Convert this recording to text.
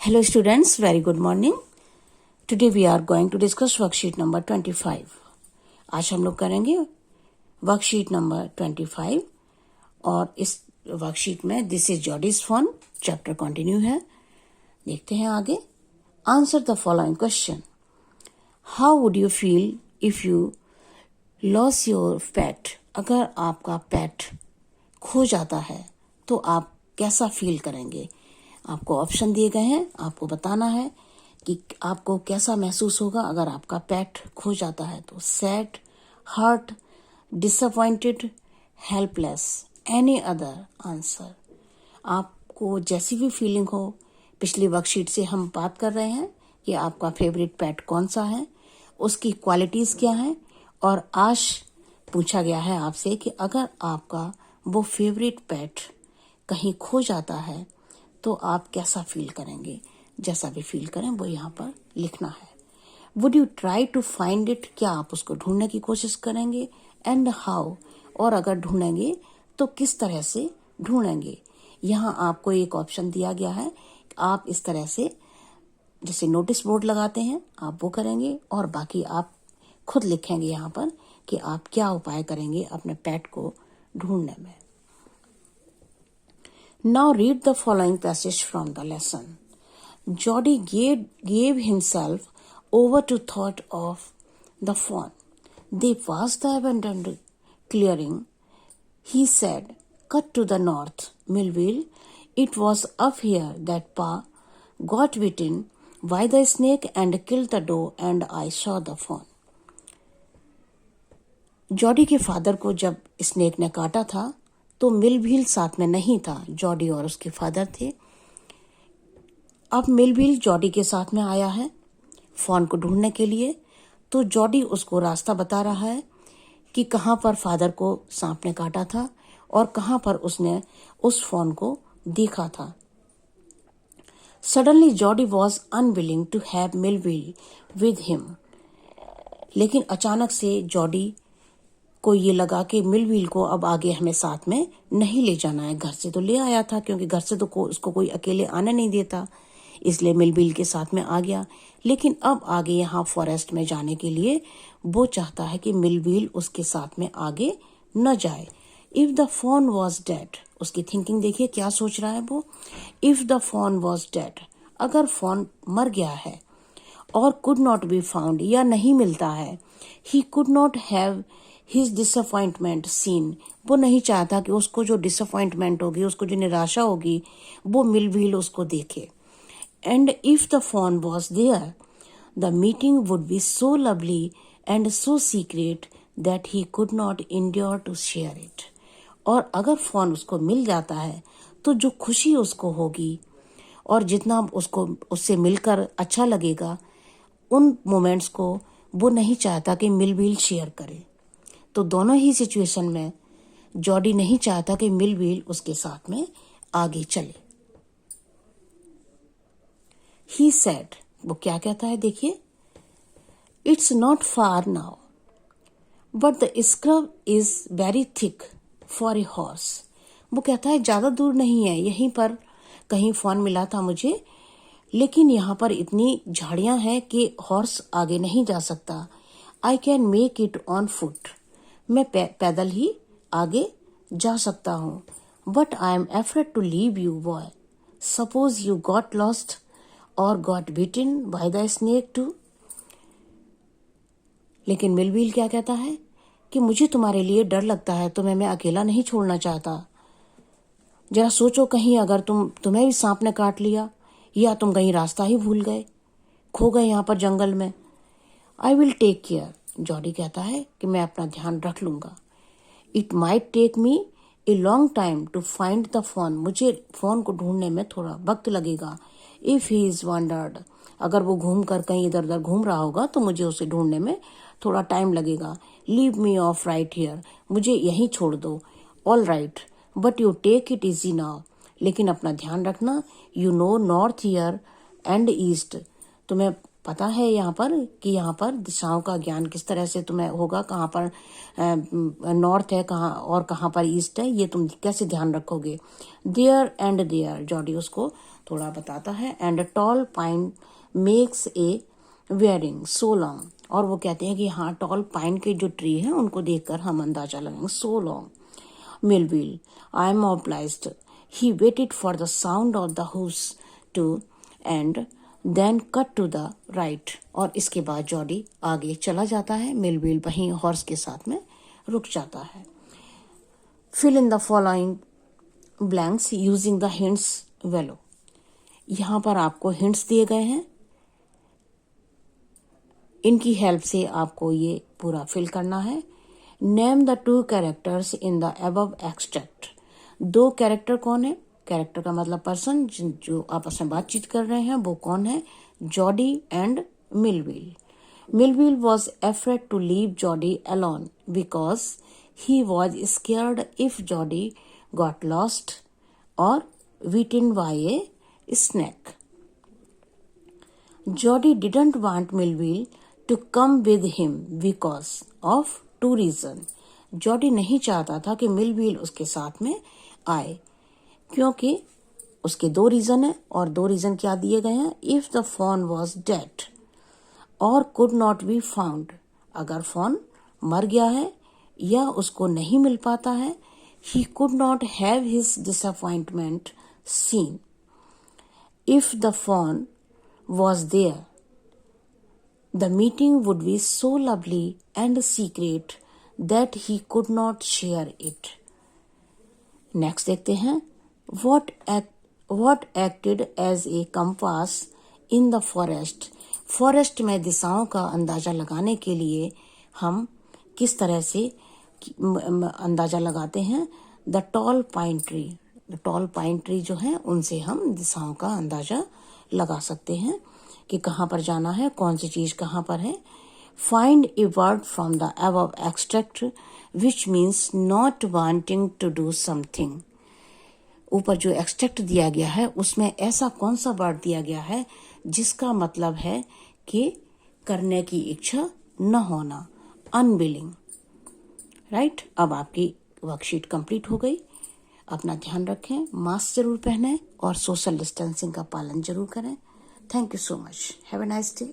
Hello students, very good morning. Today we are going to discuss worksheet number 25. आज हम लोग करेंगे worksheet number 25 और इस वर्कशीट में this is Jodie's phone chapter continue है. देखते हैं आगे. Answer the following question. How would you feel if you loss your पेट. अगर आपका पेट खो जाता है तो आप कैसा फील करेंगे. आपको ऑप्शन दिए गए हैं, आपको बताना है कि आपको कैसा महसूस होगा अगर आपका पेट खो जाता है. तो sad, hurt, disappointed, helpless, any other answer. आपको जैसी भी फीलिंग हो. पिछली वर्कशीट से हम बात कर रहे हैं कि आपका फेवरेट पेट कौन सा है, उसकी क्वालिटीज क्या है, और आज पूछा गया है आपसे कि अगर आपका वो फेवरेट पेट कहीं खो जाता है तो आप कैसा फील करेंगे. जैसा भी फील करें वो यहाँ पर लिखना है. Would you try to find it. क्या आप उसको ढूंढने की कोशिश करेंगे. And how. और अगर ढूंढेंगे तो किस तरह से ढूंढेंगे. यहाँ आपको एक ऑप्शन दिया गया है. आप इस तरह से जैसे नोटिस बोर्ड लगाते हैं आप वो करेंगे और बाकी आप खुद लिखेंगे यहाँ पर कि आप क्या उपाय करेंगे अपने पेट को ढूंढने में. Now read the following passage from the lesson. Jody gave himself over to thought of the fawn. They passed the abandoned clearing. He said, "Cut to the north, Millville. It was up here that Pa got bitten by the snake and killed the doe, and I saw the fawn." Jordi के father को जब snake ने काटा था तो मिलभील साथ में नहीं था. जॉडी और उसके फादर थे. अब मिलभील जॉडी के साथ में आया है फॉन को ढूंढने के लिए. तो जॉडी उसको रास्ता बता रहा है कि कहाँ पर फादर को सांप ने काटा था और कहाँ पर उसने उस फॉन को देखा था. Suddenly Jody was unwilling to have Millwheel with him. लेकिन अचानक से जॉडी को ये लगा कि मिलव्हील को अब आगे हमें साथ में नहीं ले जाना है. घर से तो ले आया था क्योंकि घर से तो उसको कोई अकेले आने नहीं देता, इसलिए मिलव्हील के साथ में आ गया. लेकिन अब आगे यहाँ फॉरेस्ट में जाने के लिए वो चाहता है कि मिलव्हील उसके साथ में आगे न जाए. If the fawn was dead. उसकी थिंकिंग देखिए क्या सोच रहा है वो. If the fawn was dead. अगर फॉन मर गया है और कुड नॉट बी फाउंड या नहीं मिलता है. He could not have his disappointment seen. वो नहीं चाहता कि उसको जो डिसअपॉइंटमेंट होगी, उसको जो निराशा होगी, वो मिलव्हील उसको देखे. And if the fawn was there the meeting would be so lovely and so secret that he could not endure to share it. और अगर फॉन उसको मिल जाता है तो जो खुशी उसको होगी और जितना उसको उससे मिलकर अच्छा लगेगा, उन मोमेंट्स को वो नहीं चाहता कि मिलव्हील शेयर करे. तो दोनों ही सिचुएशन में जॉडी नहीं चाहता कि मिलव्हील उसके साथ में आगे चले. He said. वो क्या कहता है देखिए. It's not far now but the scrub is very thick for a horse. वो कहता है ज्यादा दूर नहीं है, यहीं पर कहीं फोन मिला था मुझे, लेकिन यहाँ पर इतनी झाड़ियां हैं कि हॉर्स आगे नहीं जा सकता. I can make it on foot. मैं पैदल ही आगे जा सकता हूँ. But I am afraid to leave you boy. Suppose you got lost और got beaten by the snake too. लेकिन मिलव्हील क्या कहता है कि मुझे तुम्हारे लिए डर लगता है, तुम्हें मैं अकेला नहीं छोड़ना चाहता. जरा सोचो कहीं अगर तुम्हें भी सांप ने काट लिया या तुम कहीं रास्ता ही भूल गए, खो गए यहाँ पर जंगल में. I will take care. Jody कहता है कि मैं अपना ध्यान रख लूंगा. It might take me a long time to find the fawn. मुझे फोन को ढूंढने में थोड़ा वक्त लगेगा. If he is wandered. अगर वो घूम कर कहीं इधर उधर घूम रहा होगा तो मुझे उसे ढूंढने में थोड़ा टाइम लगेगा. Leave me off right here. मुझे यहीं छोड़ दो. All right but you take it easy now. लेकिन अपना ध्यान रखना. You know north here and east. तुम्हें पता है यहाँ पर कि यहाँ पर दिशाओं का ज्ञान किस तरह से तुम्हें होगा, कहाँ पर नॉर्थ है कहाँ और कहाँ पर ईस्ट है, ये तुम कैसे ध्यान रखोगे। देयर एंड देयर, जॉडी उसको थोड़ा बताता है। And tall pine makes a wearing so long, और वो कहते हैं कि हाँ टॉल पाइन के जो ट्री हैं उनको देखकर हम अंदाजा लगाएंगे। So long Millwheel, I am obliged. He waited for the sound of the hooves to and then cut to the right, और इसके बाद जॉडी आगे चला जाता है। मिलविल वहीं हॉर्स के साथ में रुक जाता है। Fill in the following blanks using the hints below, यहाँ पर आपको हिंट्स दिए गए हैं, इनकी हेल्प से आपको ये पूरा फिल करना है। Name the two characters in the above extract, दो कैरेक्टर कौन है, कैरेक्टर का मतलब पर्सन जो आपस में बातचीत कर रहे हैं वो कौन है, Jody and Millwheel. Millwheel was afraid to leave Jody alone because he was scared if Jody got lost और beaten by a snake. Jody didn't want Millwheel to come with him because of two reason, Jody नहीं चाहता था कि Millville उसके साथ में आए, क्योंकि उसके दो रीजन है, और दो रीजन क्या दिए गए हैं। If the fawn was dead और कुड नॉट बी फाउंड, अगर फोन मर गया है या उसको नहीं मिल पाता है। He could not have his disappointment seen. If the fawn was there the meeting would be so lovely and secret that he could not share it. Next देखते हैं। What acted as a compass in the forest? Forest में दिशाओं का अंदाजा लगाने के लिए हम किस तरह से अंदाजा लगाते हैं। The tall pine tree, tall pine tree जो है उनसे हम दिशाओं का अंदाजा लगा सकते हैं कि कहाँ पर जाना है, कौन सी चीज कहाँ पर है। Find a word from the above extract which means not wanting to do something. ऊपर जो एक्सट्रैक्ट दिया गया है उसमें ऐसा कौन सा वर्ड दिया गया है जिसका मतलब है कि करने की इच्छा न होना, अनविलिंग। राइट, अब आपकी वर्कशीट कंप्लीट हो गई। अपना ध्यान रखें, मास्क जरूर पहनें और सोशल डिस्टेंसिंग का पालन जरूर करें। Thank you so much. Have a nice day.